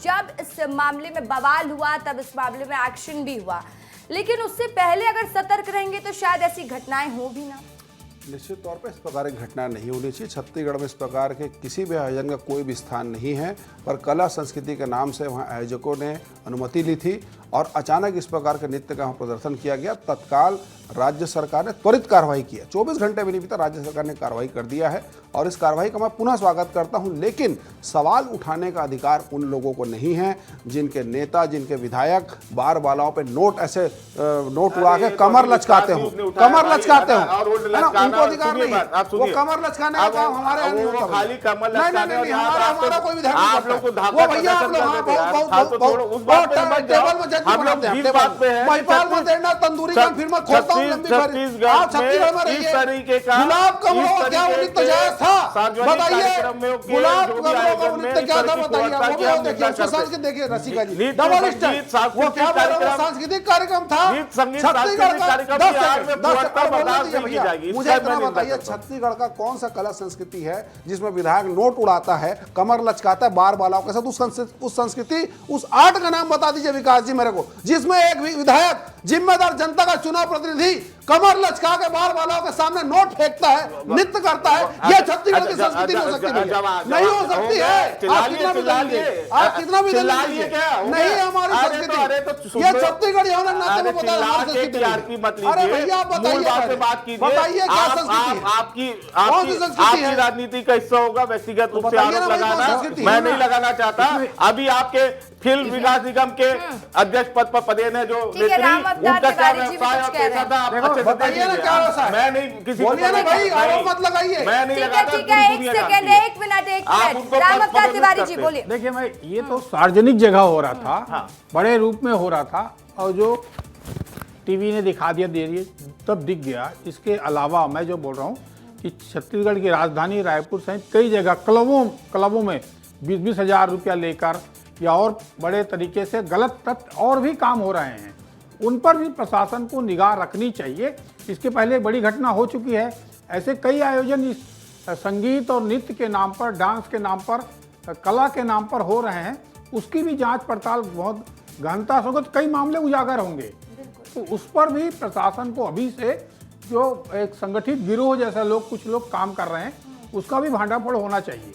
जब इस मामले में बवाल हुआ तब इस मामले में एक्शन भी हुआ, लेकिन उससे पहले अगर सतर्क रहेंगे तो शायद ऐसी घटनाएं हो भी ना। निश्चित तौर पर इस प्रकार की घटना नहीं होनी चाहिए। छत्तीसगढ़ में इस प्रकार के किसी भी आयोजन का कोई भी स्थान नहीं है, पर कला संस्कृति के नाम से वहां आयोजकों ने अनुमति ली थी और अचानक इस प्रकार के नृत्य का प्रदर्शन किया गया। तत्काल राज्य सरकार ने त्वरित कार्रवाई किया। 24 घंटे भी नहीं बीता, राज्य सरकार ने कार्रवाई कर दिया है और इस कार्रवाई का मैं पुनः स्वागत करता हूं। लेकिन सवाल उठाने का अधिकार उन लोगों को नहीं है जिनके नेता, जिनके विधायक बार बालाओं पे नोट ऐसे नोट उड़ा के कमर लचकाते हो, कमर लचकाते हो, उनको अधिकार नहीं है। वो कमर लचकाने का काम हमारे यहाँ नहीं होता। खाली कमर लचकाने हमारा कोई विधायक नहीं आप लोग को करता। वो भैया आप लोग टेबल में जज बनाते हैं, महिपाल में देना तंदूरी का फिर मैं खोलता हूँ लंबी भरी। आप छत्तीसगढ़ में रहिए, गुलाब कमरों का क्या नृत्य जायज था बताइए? गुलाब कमरों का नृत्य क्या था बताइए? वो भी और देखिए, उसको सांस्कृतिक देखिए रसिका जी, डबल स्टैंड, वो क्या बोल रहे हैं? सांस्कृतिक कार्यक्रम था छत्तीसगढ़ का। 10 भैया मुझे इतना बताइए, छत्तीसगढ़ का कौन सा कला संस्कृति है जिसमें विधायक नोट उड़ाता है, कमर लचकाता है बार बालाओं के साथ? उस संस्कृति, उस आर्ट का नाम बता दीजिए विकास जी मेरे को, जिसमें एक विधायक जिम्मेदार जनता का चुनाव प्रतिनिधि कमर लचका के बार बालाओं के सामने नोट फेंकता है, नृत्य करता है। यह छत्तीसगढ़ की संस्कृति नहीं हो सकती, नहीं हो सकती है। आप कितना भी दलीलिए, आप कितना भी दलीलिए, नहीं हमारी संस्कृति। ये छत्तीसगढ़ होने नाते में बताया हमारी संस्कृति। अरे भैया बताइए, बताइए क्या संस्कृति है? आपकी राजनीति का हिस्सा होगा व्यक्तिगत रूप से आरोप लगाना, मैं नहीं लगाना चाहता। अभी आपके फिल्म विकास निगम के अध्यक्ष पद पर पदे ने जो उनका क्या व्यवसाय और कैसा था आप बताइए ना, क्या व्यवसाय? मैं नहीं किसी को भाई आरोप मत लगाइए। मैं नहीं लगाता। एक मिनट राम अवतार तिवारी जी बोलिए। देखिए मैं, ये तो सार्वजनिक जगह हो रहा था, बड़े रूप में हो रहा था और जो टीवी ने दिखा दिया देरी तब दिख गया। इसके अलावा मैं जो बोल रहा हूँ कि छत्तीसगढ़ की राजधानी रायपुर सहित कई जगह क्लबों में 20-20 हज़ार रुपया लेकर या और बड़े तरीके से गलत तत्व और भी काम हो रहे हैं, उन पर भी प्रशासन को निगाह रखनी चाहिए। इसके पहले बड़ी घटना हो चुकी है। ऐसे कई आयोजन इस संगीत और नृत्य के नाम पर, डांस के नाम पर, कला के नाम पर हो रहे हैं, उसकी भी जांच पड़ताल बहुत गहनता से होगी तो कई मामले उजागर होंगे। तो उस पर भी प्रशासन को अभी से, जो एक संगठित गिरोह जैसा कुछ लोग काम कर रहे हैं, उसका भी भांडाफोड़ होना चाहिए।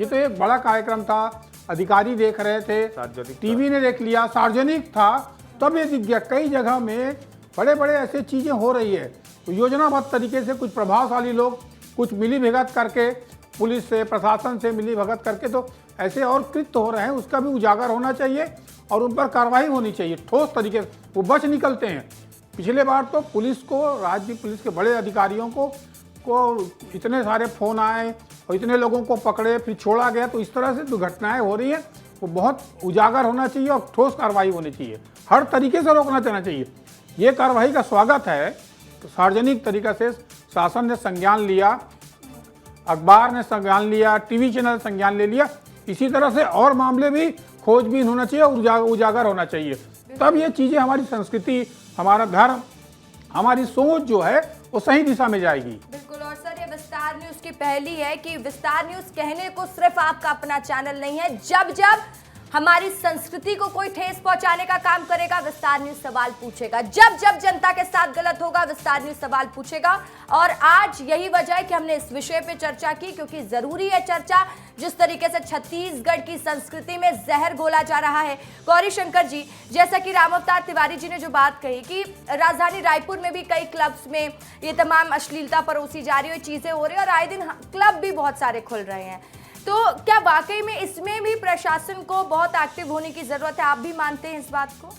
ये तो एक बड़ा कार्यक्रम था, अधिकारी देख रहे थे, टीवी ने देख लिया, सार्वजनिक था, तब ये दिख गया। कई जगह में बड़े बड़े ऐसे चीज़ें हो रही है, तो योजनाबद्ध तरीके से कुछ प्रभावशाली लोग कुछ मिली भगत करके, पुलिस से, प्रशासन से मिली भगत करके तो ऐसे और कृत्य हो रहे हैं, उसका भी उजागर होना चाहिए और उन पर कार्रवाई होनी चाहिए ठोस तरीके से। वो बच निकलते हैं। पिछले बार तो पुलिस को, राज्य पुलिस के बड़े अधिकारियों को इतने सारे फ़ोन आए और इतने लोगों को पकड़े फिर छोड़ा गया। तो इस तरह से जो घटनाएँ हो रही हैं वो बहुत उजागर होना चाहिए और ठोस कार्रवाई होनी चाहिए, हर तरीके से रोकना चाहना चाहिए। ये कार्रवाई का स्वागत है। तो सार्वजनिक तरीके से शासन ने संज्ञान लिया, अखबार ने संज्ञान लिया, टीवी चैनल संज्ञान ले लिया। इसी तरह से और मामले भी खोजबीन होना चाहिए और उजागर होना चाहिए। तब ये चीज़ें, हमारी संस्कृति, हमारा धर्म, हमारी सोच जो है वो सही दिशा में जाएगी। बिल्कुल। और सर, ये विस्तार न्यूज की पहली है कि विस्तार न्यूज कहने को सिर्फ आपका अपना चैनल नहीं है। जब जब हमारी संस्कृति को कोई ठेस पहुंचाने का काम करेगा, विस्तार न्यूज सवाल पूछेगा। जब जब जनता के साथ गलत होगा, विस्तार न्यूज सवाल पूछेगा। और आज यही वजह है कि हमने इस विषय पे चर्चा की, क्योंकि जरूरी है चर्चा। जिस तरीके से छत्तीसगढ़ की संस्कृति में जहर घोला जा रहा है। गौरी शंकर जी, जैसा कि राम अवतार तिवारी जी ने जो बात कही कि राजधानी रायपुर में भी कई क्लब्स में ये तमाम अश्लीलता परोसी जा रही है, चीजें हो रही है और आए दिन क्लब भी बहुत सारे खुल रहे हैं, तो क्या वाकई में इसमें भी प्रशासन को बहुत एक्टिव होने की जरूरत है? आप भी मानते हैं इस बात को?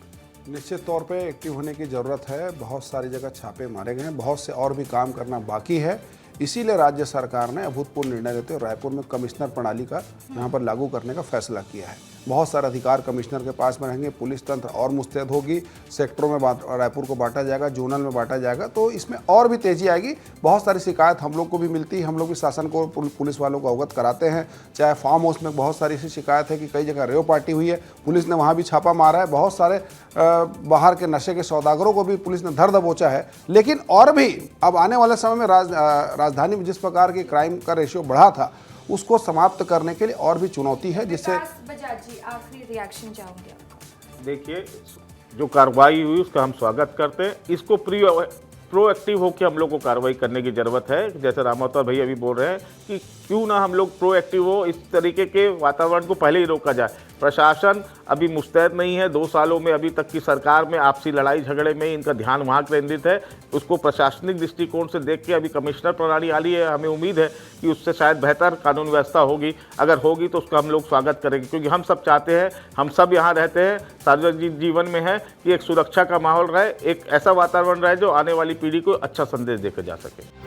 निश्चित तौर पे एक्टिव होने की ज़रूरत है। बहुत सारी जगह छापे मारे गए हैं, बहुत से और भी काम करना बाकी है। इसीलिए राज्य सरकार ने अभूतपूर्व निर्णय लेते हुए रायपुर में कमिश्नर प्रणाली का यहाँ पर लागू करने का फैसला किया है। बहुत सारे अधिकार कमिश्नर के पास में रहेंगे, पुलिस तंत्र और मुस्तैद होगी, सेक्टरों में रायपुर को बांटा जाएगा, जोनल में बांटा जाएगा, तो इसमें और भी तेज़ी आएगी। बहुत सारी शिकायत हम लोग को भी मिलती है, हम लोग भी शासन को, पुलिस वालों को अवगत कराते हैं। चाहे फार्म हाउस में बहुत सारी ऐसी शिकायत है कि कई जगह रेव पार्टी हुई है, पुलिस ने वहाँ भी छापा मारा है। बहुत सारे बाहर के नशे के सौदागरों को भी पुलिस ने धर दबोचा है। लेकिन और भी अब आने वाले समय में राजधानी में जिस प्रकार की क्राइम का रेशियो बढ़ा था, उसको समाप्त करने के लिए और भी चुनौती है, जिससे बजाज जी आखिरी रिएक्शन चाहूंगी आपका। देखिए, जो कार्रवाई हुई उसका हम स्वागत करते हैं। इसको प्रोएक्टिव होकर हम लोग को कार्रवाई करने की जरूरत है। जैसे रामावतार भैया अभी बोल रहे हैं कि क्यों ना हम लोग प्रोएक्टिव हो, इस तरीके के वातावरण को पहले ही रोका जाए। प्रशासन अभी मुस्तैद नहीं है। 2 सालों में अभी तक की सरकार में आपसी लड़ाई झगड़े में इनका ध्यान वहाँ केंद्रित है। उसको प्रशासनिक दृष्टिकोण से देख के अभी कमिश्नर प्रणाली आई है। हमें उम्मीद है कि उससे शायद बेहतर कानून व्यवस्था होगी। अगर होगी तो उसका हम लोग स्वागत करेंगे, क्योंकि हम सब चाहते हैं, हम सब यहाँ रहते हैं, सार्वजनिक जीवन में है कि एक सुरक्षा का माहौल रहे, एक ऐसा वातावरण रहे जो आने वाली पीढ़ी को अच्छा संदेश देकर जा सके।